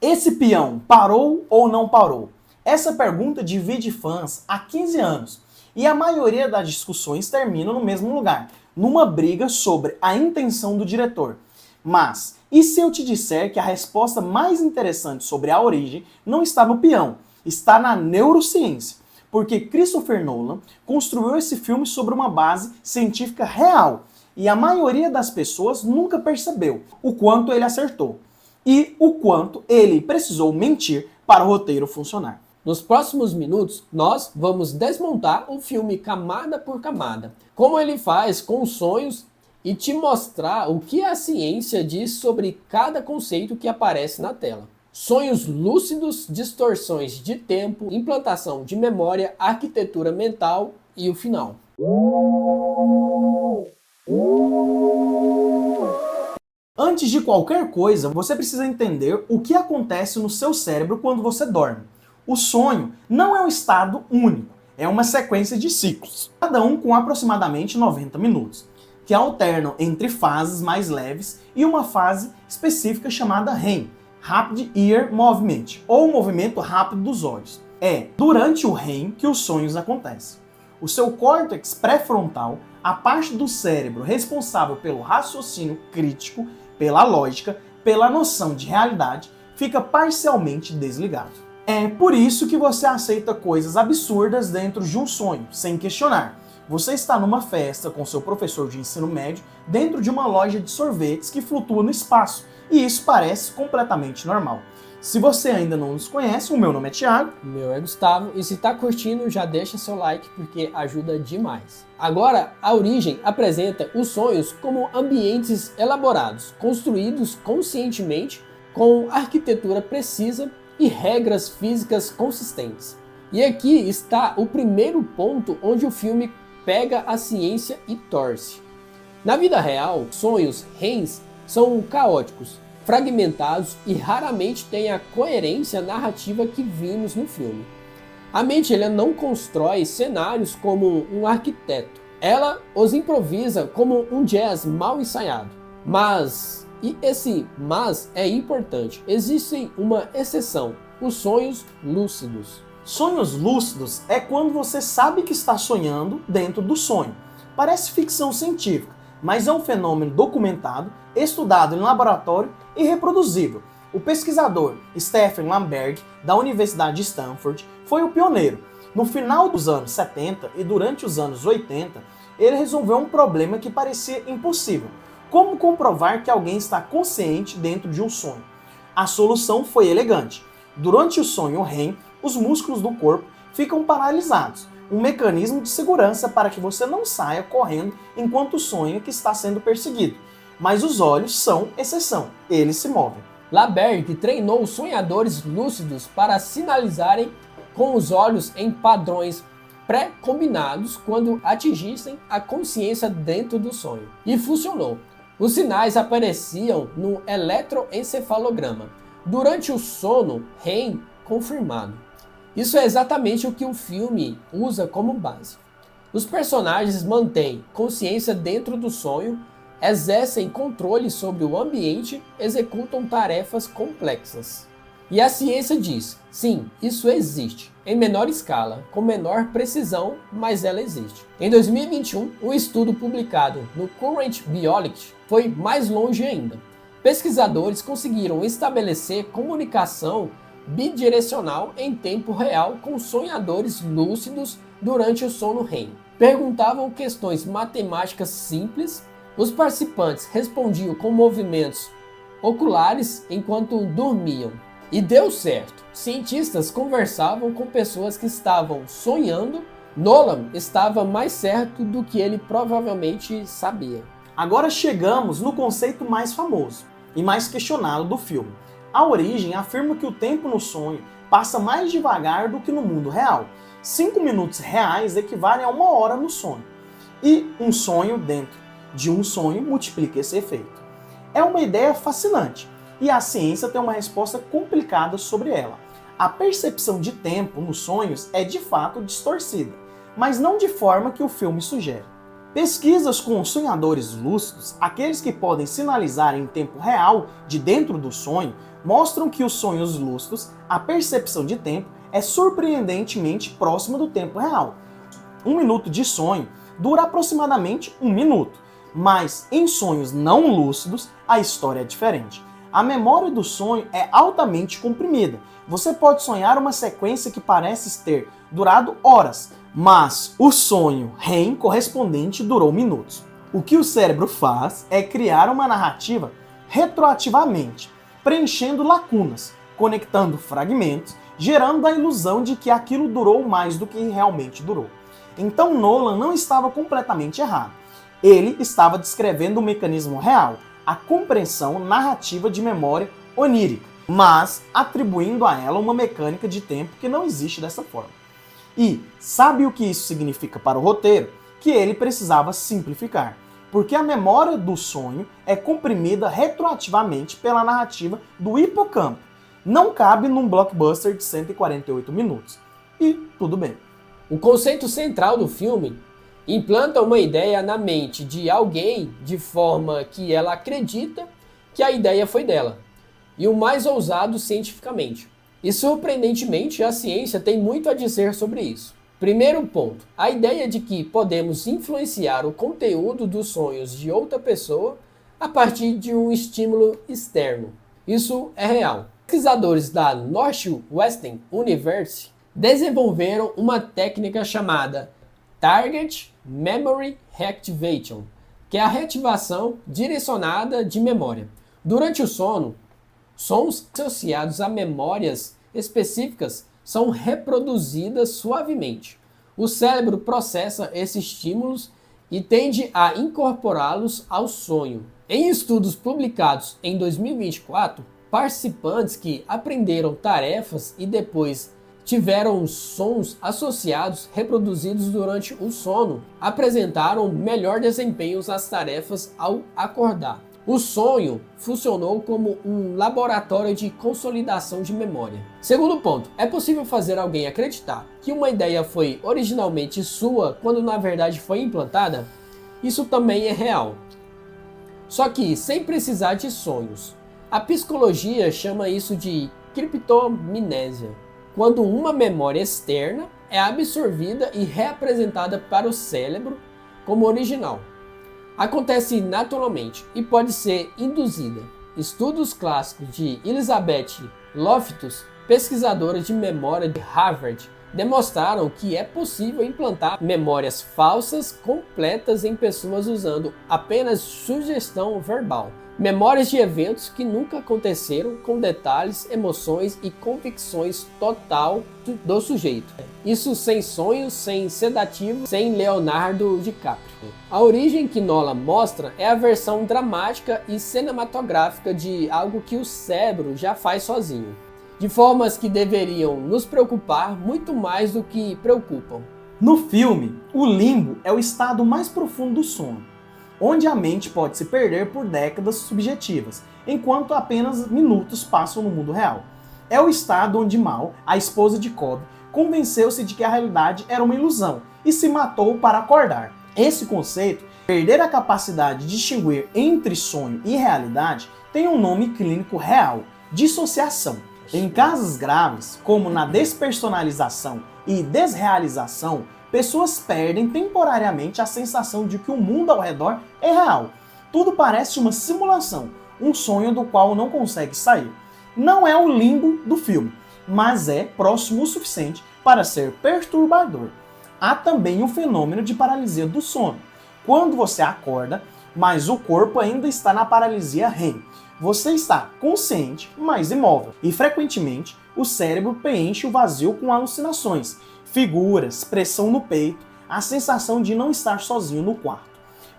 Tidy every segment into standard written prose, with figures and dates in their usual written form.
Esse peão parou ou não parou? Essa pergunta divide fãs há 15 anos e a maioria das discussões termina no mesmo lugar, numa briga sobre a intenção do diretor. Mas, e se eu te disser que a resposta mais interessante sobre a origem não está no peão, está na neurociência? Porque Christopher Nolan construiu esse filme sobre uma base científica real e a maioria das pessoas nunca percebeu o quanto ele acertou e o quanto ele precisou mentir para o roteiro funcionar. Nos próximos minutos, nós vamos desmontar o filme camada por camada, como ele faz com os sonhos e te mostrar o que a ciência diz sobre cada conceito que aparece na tela. Sonhos lúcidos, distorções de tempo, implantação de memória, arquitetura mental e o final. Antes de qualquer coisa, você precisa entender o que acontece no seu cérebro quando você dorme. O sonho não é um estado único, é uma sequência de ciclos, cada um com aproximadamente 90 minutos, que alternam entre fases mais leves e uma fase específica chamada REM, Rapid Eye Movement, ou movimento rápido dos olhos. É durante o REM que os sonhos acontecem. O seu córtex pré-frontal, a parte do cérebro responsável pelo raciocínio crítico, pela lógica, pela noção de realidade, fica parcialmente desligado. É por isso que você aceita coisas absurdas dentro de um sonho, sem questionar. Você está numa festa com seu professor de ensino médio dentro de uma loja de sorvetes que flutua no espaço, e isso parece completamente normal. Se você ainda não nos conhece, o meu nome é Thiago. O meu é Gustavo, e se tá curtindo, já deixa seu like porque ajuda demais. Agora, a origem apresenta os sonhos como ambientes elaborados, construídos conscientemente, com arquitetura precisa e regras físicas consistentes. E aqui está o primeiro ponto onde o filme pega a ciência e torce. Na vida real, sonhos REMs são caóticos, fragmentados e raramente têm a coerência narrativa que vimos no filme. A mente ela não constrói cenários como um arquiteto. Ela os improvisa como um jazz mal ensaiado. E esse mas é importante, existe uma exceção, os sonhos lúcidos. Sonhos lúcidos é quando você sabe que está sonhando dentro do sonho. Parece ficção científica, mas é um fenômeno documentado, estudado em laboratório e reproduzível. O pesquisador Stephen Lamberg, da Universidade de Stanford, foi o pioneiro. No final dos anos 70 e durante os anos 80, ele resolveu um problema que parecia impossível. Como comprovar que alguém está consciente dentro de um sonho? A solução foi elegante. Durante o sonho REM, os músculos do corpo ficam paralisados, um mecanismo de segurança para que você não saia correndo enquanto sonha que está sendo perseguido. Mas os olhos são exceção, eles se movem. Lamberg treinou os sonhadores lúcidos para sinalizarem com os olhos em padrões pré-combinados quando atingissem a consciência dentro do sonho. E funcionou. Os sinais apareciam no eletroencefalograma. Durante o sono REM confirmado. Isso é exatamente o que o filme usa como base. Os personagens mantêm consciência dentro do sonho, exercem controle sobre o ambiente, executam tarefas complexas. E a ciência diz, sim, isso existe, em menor escala, com menor precisão, mas ela existe. Em 2021, um estudo publicado no Current Biology foi mais longe ainda. Pesquisadores conseguiram estabelecer comunicação bidirecional em tempo real com sonhadores lúcidos durante o sono REM. Perguntavam questões matemáticas simples, os participantes respondiam com movimentos oculares enquanto dormiam. E deu certo. Cientistas conversavam com pessoas que estavam sonhando. Nolan estava mais certo do que ele provavelmente sabia. Agora chegamos no conceito mais famoso e mais questionado do filme. A origem afirma que o tempo no sonho passa mais devagar do que no mundo real. 5 minutos reais equivalem a 1 hora no sonho. E um sonho dentro de um sonho multiplica esse efeito. É uma ideia fascinante e a ciência tem uma resposta complicada sobre ela. A percepção de tempo nos sonhos é de fato distorcida, mas não de forma que o filme sugere. Pesquisas com sonhadores lúcidos, aqueles que podem sinalizar em tempo real de dentro do sonho, mostram que os sonhos lúcidos, a percepção de tempo é surpreendentemente próxima do tempo real. 1 minuto de sonho dura aproximadamente 1 minuto, mas em sonhos não lúcidos a história é diferente. A memória do sonho é altamente comprimida. Você pode sonhar uma sequência que parece ter durado horas, mas o sonho REM correspondente durou minutos. O que o cérebro faz é criar uma narrativa retroativamente, preenchendo lacunas, conectando fragmentos, gerando a ilusão de que aquilo durou mais do que realmente durou. Então Nolan não estava completamente errado. Ele estava descrevendo um mecanismo real, a compreensão narrativa de memória onírica, mas atribuindo a ela uma mecânica de tempo que não existe dessa forma. E sabe o que isso significa para o roteiro? Que ele precisava simplificar, porque a memória do sonho é comprimida retroativamente pela narrativa do hipocampo. Não cabe num blockbuster de 148 minutos. E tudo bem. O conceito central do filme implanta uma ideia na mente de alguém de forma que ela acredita que a ideia foi dela, e o mais ousado cientificamente. E surpreendentemente, a ciência tem muito a dizer sobre isso. Primeiro ponto, a ideia de que podemos influenciar o conteúdo dos sonhos de outra pessoa a partir de um estímulo externo. Isso é real. Pesquisadores da Northwestern University desenvolveram uma técnica chamada Target Memory Reactivation, que é a reativação direcionada de memória. Durante o sono, sons associados a memórias específicas são reproduzidas suavemente. O cérebro processa esses estímulos e tende a incorporá-los ao sonho. Em estudos publicados em 2024, participantes que aprenderam tarefas e depois tiveram sons associados reproduzidos durante o sono apresentaram melhor desempenho nas tarefas ao acordar. O sonho funcionou como um laboratório de consolidação de memória. Segundo ponto, é possível fazer alguém acreditar que uma ideia foi originalmente sua quando na verdade foi implantada? Isso também é real. Só que sem precisar de sonhos. A psicologia chama isso de criptomnésia, quando uma memória externa é absorvida e reapresentada para o cérebro como original. Acontece naturalmente e pode ser induzida. Estudos clássicos de Elizabeth Loftus, pesquisadora de memória de Harvard, demonstraram que é possível implantar memórias falsas completas em pessoas usando apenas sugestão verbal. Memórias de eventos que nunca aconteceram, com detalhes, emoções e convicções total do sujeito. Isso sem sonhos, sem sedativo, sem Leonardo DiCaprio. A origem que Nolan mostra é a versão dramática e cinematográfica de algo que o cérebro já faz sozinho, de formas que deveriam nos preocupar muito mais do que preocupam. No filme, o limbo é o estado mais profundo do sono, onde a mente pode se perder por décadas subjetivas, enquanto apenas minutos passam no mundo real. É o estado onde Mal, a esposa de Cobb, convenceu-se de que a realidade era uma ilusão e se matou para acordar. Esse conceito, perder a capacidade de distinguir entre sonho e realidade, tem um nome clínico real: dissociação. Em casos graves, como na despersonalização e desrealização, pessoas perdem temporariamente a sensação de que o mundo ao redor é real. Tudo parece uma simulação, um sonho do qual não consegue sair. Não é o limbo do filme, mas é próximo o suficiente para ser perturbador. Há também o fenômeno de paralisia do sono, quando você acorda, mas o corpo ainda está na paralisia REM. Você está consciente, mas imóvel, e frequentemente o cérebro preenche o vazio com alucinações, figuras, pressão no peito, a sensação de não estar sozinho no quarto.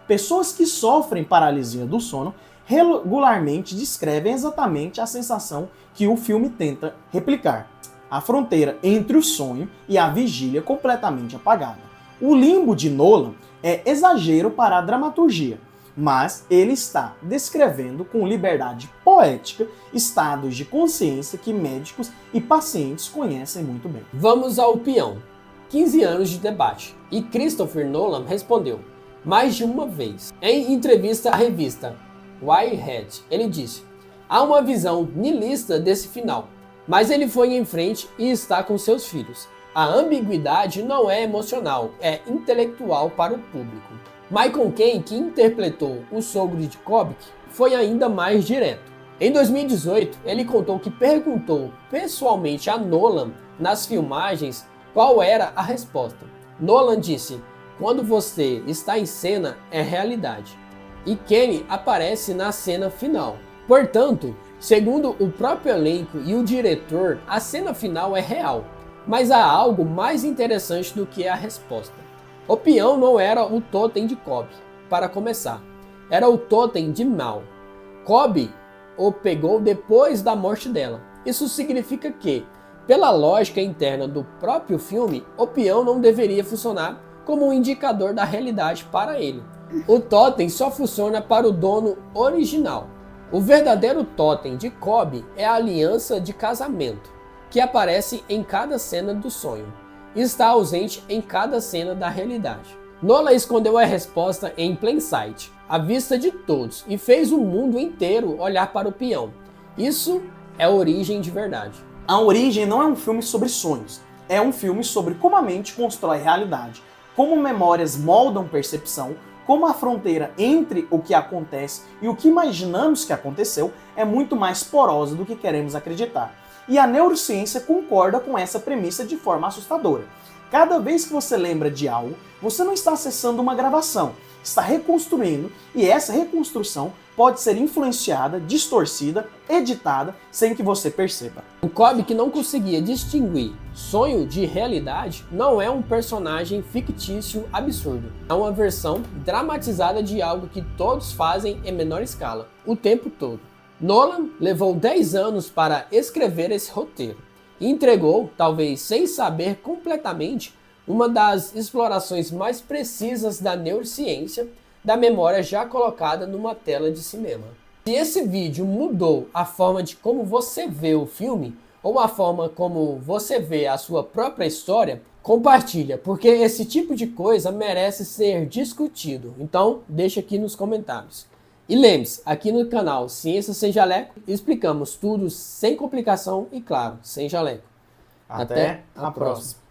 Pessoas que sofrem paralisia do sono regularmente descrevem exatamente a sensação que o filme tenta replicar: a fronteira entre o sonho e a vigília completamente apagada. O limbo de Nolan é exagero para a dramaturgia, mas ele está descrevendo com liberdade poética estados de consciência que médicos e pacientes conhecem muito bem. Vamos ao peão. 15 anos de debate. E Christopher Nolan respondeu: mais de uma vez. Em entrevista à revista Wirehead, ele disse: há uma visão niilista desse final, mas ele foi em frente e está com seus filhos. A ambiguidade não é emocional, é intelectual para o público. Michael Caine, que interpretou o sogro de Kubrick, foi ainda mais direto. Em 2018, ele contou que perguntou pessoalmente a Nolan nas filmagens qual era a resposta. Nolan disse: quando você está em cena, é realidade. E Caine aparece na cena final. Portanto, segundo o próprio elenco e o diretor, a cena final é real. Mas há algo mais interessante do que a resposta. O peão não era o totem de Cobb, para começar. Era o totem de Mal. Cobb o pegou depois da morte dela. Isso significa que, pela lógica interna do próprio filme, o peão não deveria funcionar como um indicador da realidade para ele. O totem só funciona para o dono original. O verdadeiro totem de Cobb é a aliança de casamento, que aparece em cada cena do sonho e está ausente em cada cena da realidade. Nolan escondeu a resposta em plain sight, à vista de todos, e fez o mundo inteiro olhar para o peão. Isso é Origem de verdade. A Origem não é um filme sobre sonhos, é um filme sobre como a mente constrói realidade, como memórias moldam percepção, como a fronteira entre o que acontece e o que imaginamos que aconteceu é muito mais porosa do que queremos acreditar. E a neurociência concorda com essa premissa de forma assustadora. Cada vez que você lembra de algo, você não está acessando uma gravação, está reconstruindo, e essa reconstrução pode ser influenciada, distorcida, editada, sem que você perceba. O Cobb, que não conseguia distinguir sonho de realidade, não é um personagem fictício absurdo. É uma versão dramatizada de algo que todos fazem em menor escala, o tempo todo. Nolan levou 10 anos para escrever esse roteiro e entregou, talvez sem saber completamente, uma das explorações mais precisas da neurociência da memória já colocada numa tela de cinema. Se esse vídeo mudou a forma de como você vê o filme ou a forma como você vê a sua própria história, compartilha, porque esse tipo de coisa merece ser discutido. Então, deixa aqui nos comentários. E lembre-se, aqui no canal Ciência Sem Jaleco, explicamos tudo sem complicação e, claro, sem jaleco. Até a próxima.